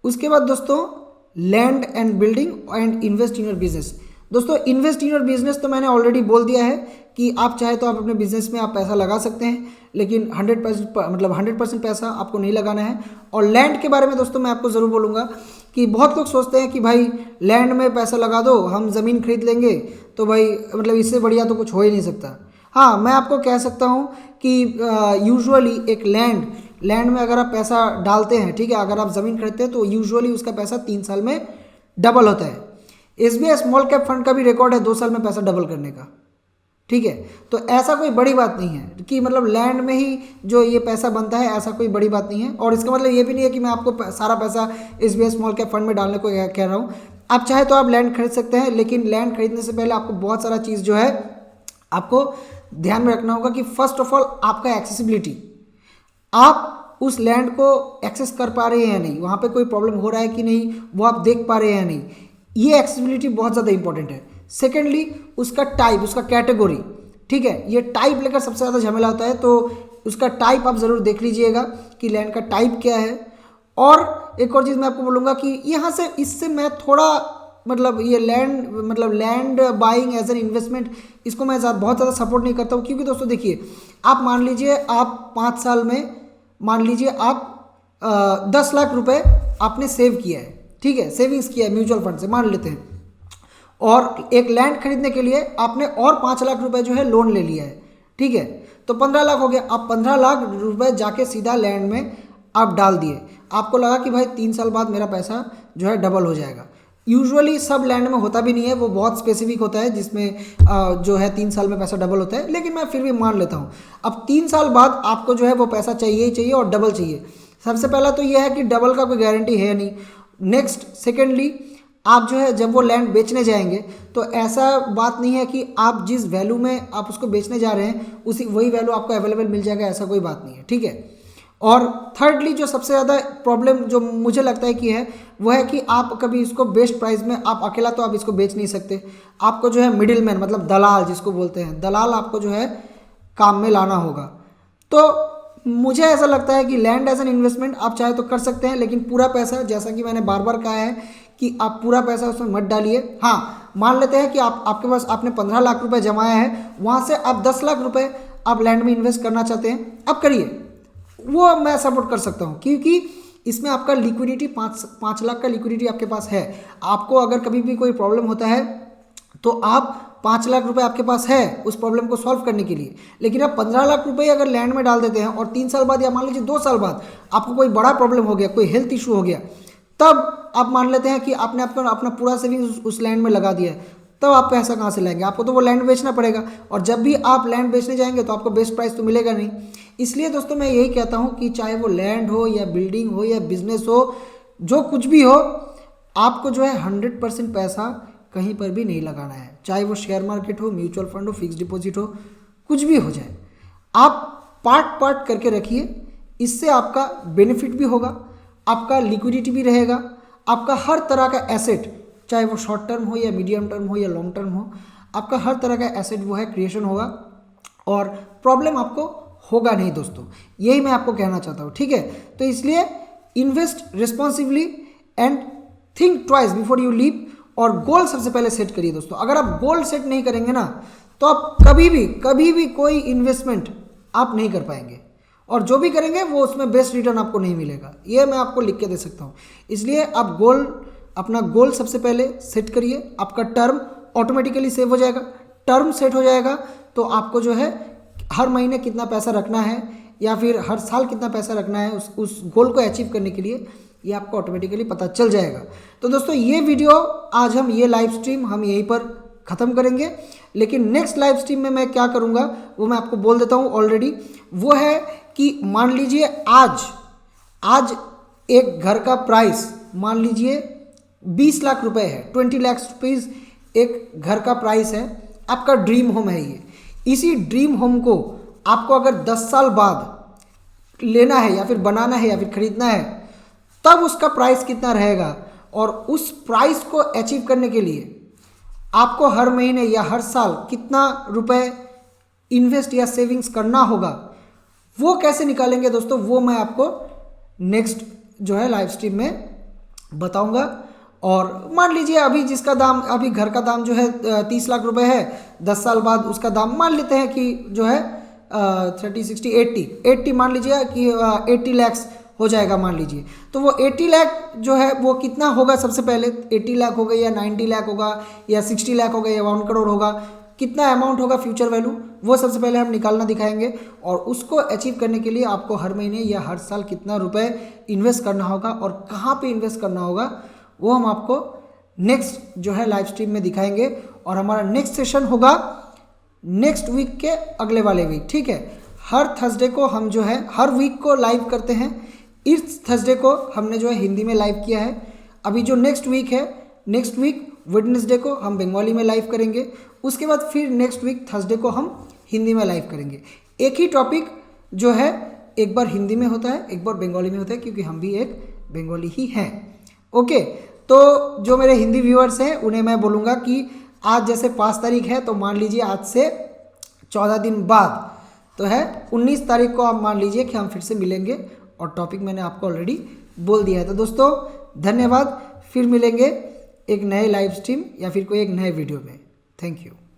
उसके बाद दोस्तों land and building and invest in your business. दोस्तों इन्वेस्ट इन योर बिजनेस तो मैंने ऑलरेडी बोल दिया है कि आप चाहे तो आप अपने बिजनेस में आप पैसा लगा सकते हैं, लेकिन 100% पैसा आपको नहीं लगाना है। और लैंड के बारे में दोस्तों मैं आपको ज़रूर बोलूँगा कि बहुत लोग सोचते हैं कि भाई लैंड में पैसा लगा दो, हम ज़मीन खरीद लेंगे तो भाई इससे बढ़िया तो कुछ हो ही नहीं सकता। हाँ, मैं आपको कह सकता हूँ कि यूजुअली एक लैंड में अगर आप पैसा डालते हैं, ठीक है, अगर आप ज़मीन खरीदते हैं तो यूजुअली उसका पैसा 3 साल में डबल होता है। SBI स्मॉल कैप फंड का भी रिकॉर्ड है 2 साल में पैसा डबल करने का, ठीक है। तो ऐसा कोई बड़ी बात नहीं है कि लैंड में ही जो ये पैसा बनता है, ऐसा कोई बड़ी बात नहीं है। और इसका मतलब ये भी नहीं है कि मैं आपको सारा पैसा SBI स्मॉल कैप फंड में डालने को कह रहा हूँ। आप चाहे तो आप लैंड खरीद सकते हैं, लेकिन लैंड खरीदने से पहले आपको बहुत सारा चीज़ जो है आपको ध्यान में रखना होगा कि फर्स्ट ऑफ ऑल आपका एक्सेसिबिलिटी, आप उस लैंड को एक्सेस कर पा रहे हैं या नहीं, वहाँ पे कोई प्रॉब्लम हो रहा है कि नहीं, वो आप देख पा रहे हैं या नहीं, ये एक्सेसिबिलिटी बहुत ज़्यादा इंपॉर्टेंट है। सेकेंडली उसका टाइप, उसका कैटेगरी, ठीक है, ये टाइप लेकर सबसे ज़्यादा झमेला होता है, तो उसका टाइप आप ज़रूर देख लीजिएगा कि लैंड का टाइप क्या है। और एक और चीज़ मैं आपको बोलूँगा कि यहाँ से इससे मैं थोड़ा ये land buying as an investment, इसको मैं बहुत ज़्यादा सपोर्ट नहीं करता हूँ। क्योंकि दोस्तों देखिए, आप मान लीजिए आप 5 साल में मान लीजिए आप 10 लाख रुपए आपने सेव किया है, ठीक है, सेविंग्स किया है म्यूचुअल फंड से मान लेते हैं, और एक लैंड खरीदने के लिए आपने और 5 लाख रुपए जो है लोन ले लिया है, ठीक है, तो 15 लाख हो गया। आप 15 लाख रुपए जाके सीधा लैंड में आप डाल दिए, आपको लगा कि भाई 3 साल बाद मेरा पैसा जो है डबल हो जाएगा। यूजुअली सब लैंड में होता भी नहीं है, वो बहुत स्पेसिफिक होता है जिसमें जो है 3 साल में पैसा डबल होता है, लेकिन मैं फिर भी मान लेता हूँ। अब 3 साल बाद आपको जो है वो पैसा चाहिए ही चाहिए और डबल चाहिए। सबसे पहला तो ये है कि डबल का कोई गारंटी है नहीं। नेक्स्ट सेकेंडली आप जो है जब वो लैंड बेचने जाएंगे तो ऐसा बात नहीं है कि आप जिस वैल्यू में आप उसको बेचने जा रहे हैं वही वैल्यू आपको अवेलेबल मिल जाएगा, ऐसा कोई बात नहीं है, ठीक है। और थर्डली जो सबसे ज़्यादा प्रॉब्लम जो मुझे लगता है कि है वो है कि आप कभी इसको बेस्ट प्राइस में, आप अकेला तो आप इसको बेच नहीं सकते, आपको जो है मिडिल मैन दलाल जिसको बोलते हैं, दलाल आपको जो है काम में लाना होगा। तो मुझे ऐसा लगता है कि लैंड एज एन इन्वेस्टमेंट आप चाहे तो कर सकते हैं, लेकिन पूरा पैसा, जैसा कि मैंने बार बार कहा है कि आप पूरा पैसा उसमें मत डालिए। हाँ, मान लेते हैं कि आपके पास आपने 15 लाख रुपए जमाया है, वहाँ से आप 10 लाख रुपए आप लैंड में इन्वेस्ट करना चाहते हैं, आप करिए, वो मैं सपोर्ट कर सकता हूँ। क्योंकि इसमें आपका लिक्विडिटी 5 लाख का लिक्विडिटी आपके पास है। आपको अगर कभी भी कोई प्रॉब्लम होता है तो आप 5 लाख रुपए आपके पास है उस प्रॉब्लम को सॉल्व करने के लिए। लेकिन आप 15 लाख रुपए अगर लैंड में डाल देते हैं और 3 साल बाद या मान लीजिए 2 साल बाद आपको कोई बड़ा प्रॉब्लम हो गया, कोई हेल्थ इशू हो गया, तब आप मान लेते हैं कि आपने अपना पूरा सेविंग उस लैंड में लगा दिया है, तब आप पैसा कहाँ से लाएंगे? आपको तो वो लैंड बेचना पड़ेगा, और जब भी आप लैंड बेचने जाएंगे तो आपको बेस्ट प्राइस तो मिलेगा नहीं। इसलिए दोस्तों मैं यही कहता हूँ कि चाहे वो लैंड हो या बिल्डिंग हो या बिजनेस हो, जो कुछ भी हो, आपको जो है 100% पैसा कहीं पर भी नहीं लगाना है। चाहे वो शेयर मार्केट हो, म्यूचुअल फंड हो, फिक्स डिपॉजिट हो, कुछ भी हो जाए, आप पार्ट करके रखिए। इससे आपका बेनिफिट भी होगा, आपका लिक्विडिटी भी रहेगा, आपका हर तरह का एसेट, चाहे वो शॉर्ट टर्म हो या मीडियम टर्म हो या लॉन्ग टर्म हो, आपका हर तरह का एसेट वो है क्रिएशन होगा और प्रॉब्लम आपको होगा नहीं दोस्तों। यही मैं आपको कहना चाहता हूँ, ठीक है। तो इसलिए invest responsibly and think twice before you leave, और गोल सबसे पहले सेट करिए दोस्तों। अगर आप गोल सेट नहीं करेंगे ना तो आप कभी भी कोई इन्वेस्टमेंट आप नहीं कर पाएंगे, और जो भी करेंगे वो उसमें बेस्ट रिटर्न आपको नहीं मिलेगा। ये मैं आपको लिख के दे सकता हूँ। इसलिए आप अपना गोल सबसे पहले सेट करिए, आपका टर्म ऑटोमेटिकली सेव हो जाएगा। टर्म सेट हो जाएगा तो आपको जो है हर महीने कितना पैसा रखना है या फिर हर साल कितना पैसा रखना है उस गोल को अचीव करने के लिए, ये आपको ऑटोमेटिकली पता चल जाएगा। तो दोस्तों ये वीडियो आज हम ये लाइव स्ट्रीम हम यहीं पर ख़त्म करेंगे, लेकिन नेक्स्ट लाइव स्ट्रीम में मैं क्या करूँगा वो मैं आपको बोल देता हूँ ऑलरेडी। वो है कि मान लीजिए आज एक घर का प्राइस मान लीजिए 20 लाख रुपए है, 20 लाख रुपीज़ एक घर का प्राइस है, आपका ड्रीम होम है ये। इसी ड्रीम होम को आपको अगर 10 साल बाद लेना है या फिर बनाना है या फिर खरीदना है, तब उसका प्राइस कितना रहेगा, और उस प्राइस को अचीव करने के लिए आपको हर महीने या हर साल कितना रुपए इन्वेस्ट या सेविंग्स करना होगा, वो कैसे निकालेंगे दोस्तों, वो मैं आपको नेक्स्ट जो है लाइव स्ट्रीम में बताऊंगा। और मान लीजिए अभी जिसका दाम, अभी घर का दाम जो है 30 लाख रुपए है, 10 साल बाद उसका दाम मान लेते हैं कि जो है 30 60 80 मान लीजिए कि 80 लैक्स हो जाएगा मान लीजिए। तो वो 80 लाख जो है वो कितना होगा, सबसे पहले 80 लाख होगा या 90 लाख होगा या 60 लाख होगा या 1 करोड़ होगा, कितना अमाउंट होगा फ्यूचर वैल्यू, वो सबसे पहले हम निकालना दिखाएंगे। और उसको अचीव करने के लिए आपको हर महीने या हर साल कितना रुपए इन्वेस्ट करना होगा और कहाँ पे इन्वेस्ट करना होगा, वो हम आपको नेक्स्ट जो है लाइव स्ट्रीम में दिखाएंगे। और हमारा नेक्स्ट सेशन होगा नेक्स्ट वीक के अगले वाले वीक, ठीक है। हर थर्सडे को हम जो है हर वीक को लाइव करते हैं। इस थर्सडे को हमने जो है हिंदी में लाइव किया है। अभी जो नेक्स्ट वीक है, नेक्स्ट वीक वेडनेसडे को हम बंगाली में लाइव करेंगे। उसके बाद फिर नेक्स्ट वीक थर्सडे को हम हिंदी में लाइव करेंगे। एक ही टॉपिक जो है एक बार हिंदी में होता है, एक बार बंगाली में होता है, क्योंकि हम भी एक बंगाली ही हैं। ओके, तो जो मेरे हिंदी व्यूअर्स हैं उन्हें मैं बोलूँगा कि आज जैसे 5 तारीख है, तो मान लीजिए आज से 14 दिन बाद तो है 19 तारीख को आप मान लीजिए कि हम फिर से मिलेंगे। और टॉपिक मैंने आपको ऑलरेडी बोल दिया है। तो दोस्तों धन्यवाद, फिर मिलेंगे एक नए लाइव स्ट्रीम या फिर कोई एक नए वीडियो में। Thank you.